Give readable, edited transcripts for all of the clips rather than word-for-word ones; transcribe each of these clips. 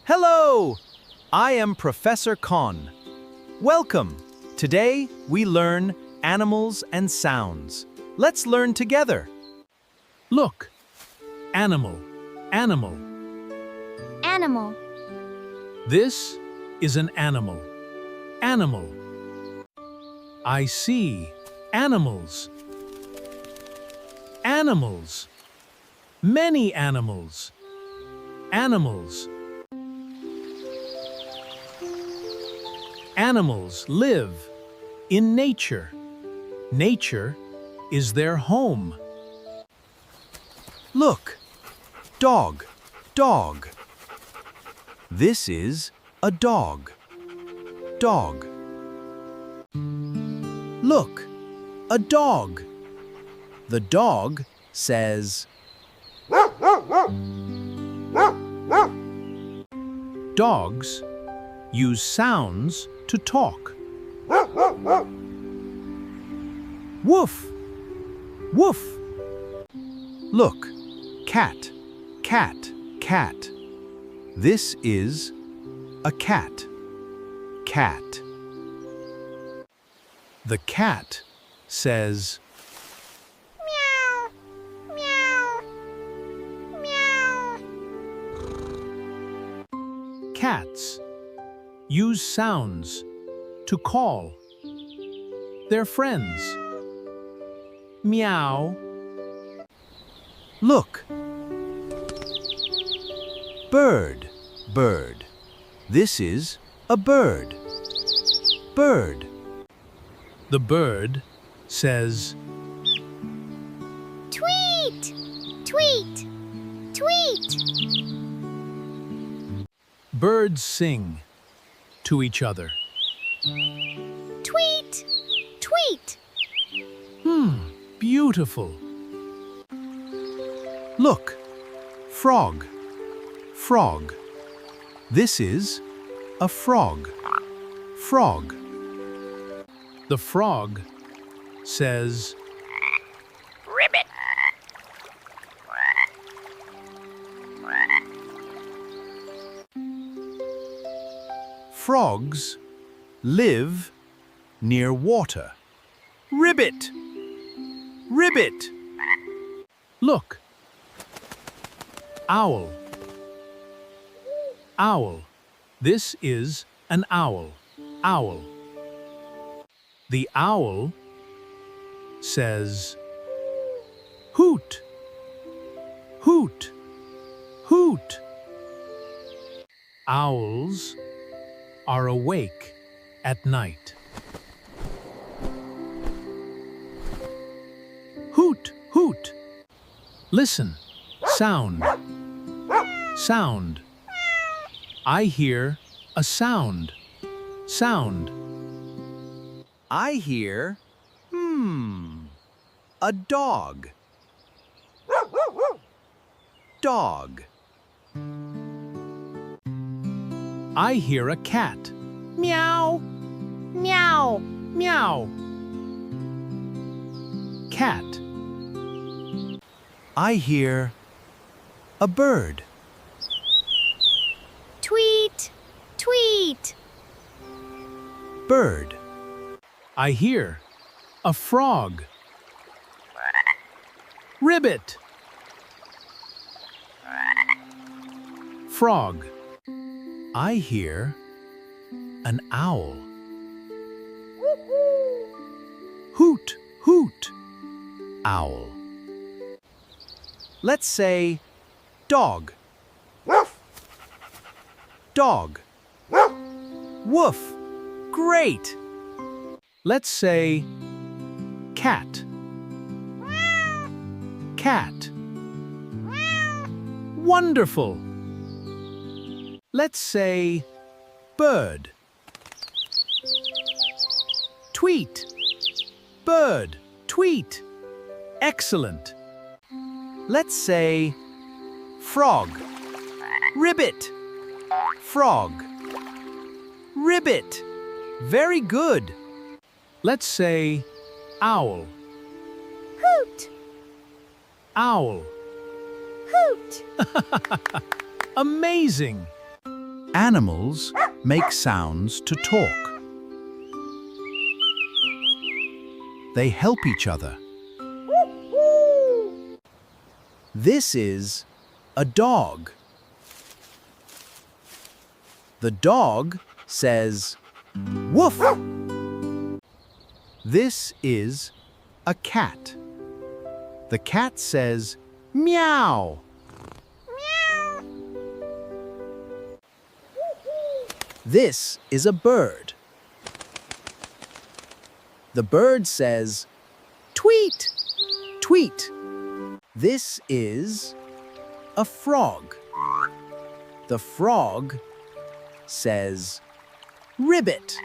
Hello! I am Professor Kon. Welcome! Today we learn animals and sounds. Let's learn together. Look. Animal, animal. Animal. This is an animal. Animal. I see animals. Animals. Many animals. Animals. Animals live in nature. Nature is their home. Look. Dog, dog. This is a dog. Dog. Look, a dog. The dog says, dogs use sounds to talk. Woof, woof. Look, cat, cat, cat. This is a cat. Cat. The cat says, Meow. Meow. Meow. Cats use sounds to call their friends. Meow. Look. Bird, bird. This is a bird. Bird. The bird says, Tweet. Tweet. Tweet. birds sing to each other. Tweet. Tweet. Beautiful. Look, frog, frog. This is a frog. Frog. The frog says, Ribbit. frogs live near water. Ribbit. Ribbit. Look. Owl. Owl. This is an owl. Owl. The owl says, Hoot. Hoot. Hoot. Owls are awake at night. Hoot, hoot. Listen. Sound. Sound. I hear a sound. Sound. I hear, a dog. Dog. I hear a cat. Meow. Meow. Meow. Cat. I hear a bird. Tweet. Tweet. Bird. I hear a frog. Ribbit. Frog. I hear an owl. Hoot, hoot. Owl. Let's say dog. Dog. Woof. Great. Let's say cat. Cat. Wonderful. Let's say bird. Tweet. Bird. Tweet. Excellent. Let's say frog. Ribbit. Frog. Ribbit. Very good. Let's say owl. Hoot. Owl. Hoot. Amazing. Animals make sounds to talk. They help each other. This is a dog. The dog says, "Woof." This is a cat. The cat says, "Meow." This is a bird. The bird says, "Tweet, tweet." This is a frog. The frog says, "Ribbit."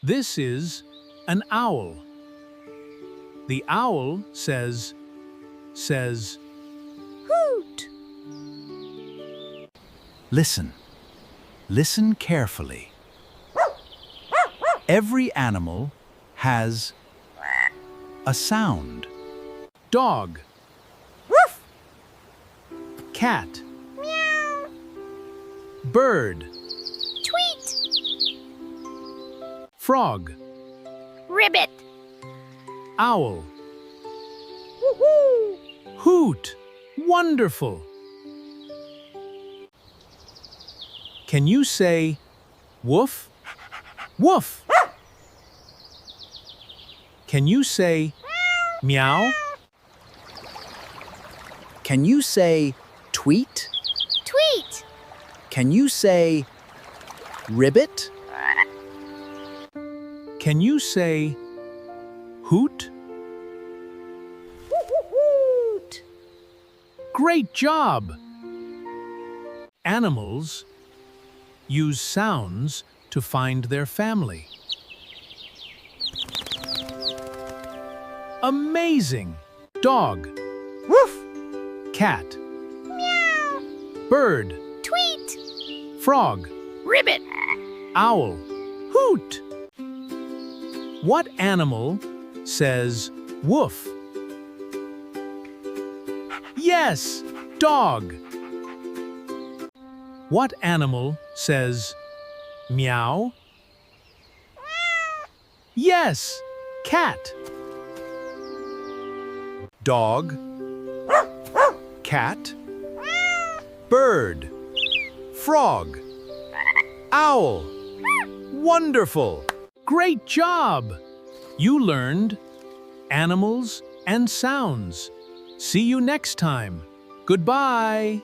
This is an owl. The owl says, Hoot. Listen. Listen carefully. Every animal has a sound. Dog. Woof. Cat. Meow. Bird. Tweet. Frog. Ribbit. Owl. Woohoo. Hoot. Wonderful. Can you say woof? Woof. Can you say meow? Can you say tweet? Tweet. Can you say ribbit? Can you say hoot? Hoot. Great job! Animals use sounds to find their family. Amazing! Dog. Woof. Cat. Meow. Bird. Tweet. Frog. Ribbit. Owl. Hoot! What animal says woof? Yes, dog. What animal says meow? Yes, cat. Dog. Cat. Bird. Frog. Owl. Wonderful! Great job! You learned animals and sounds. See you next time. Goodbye.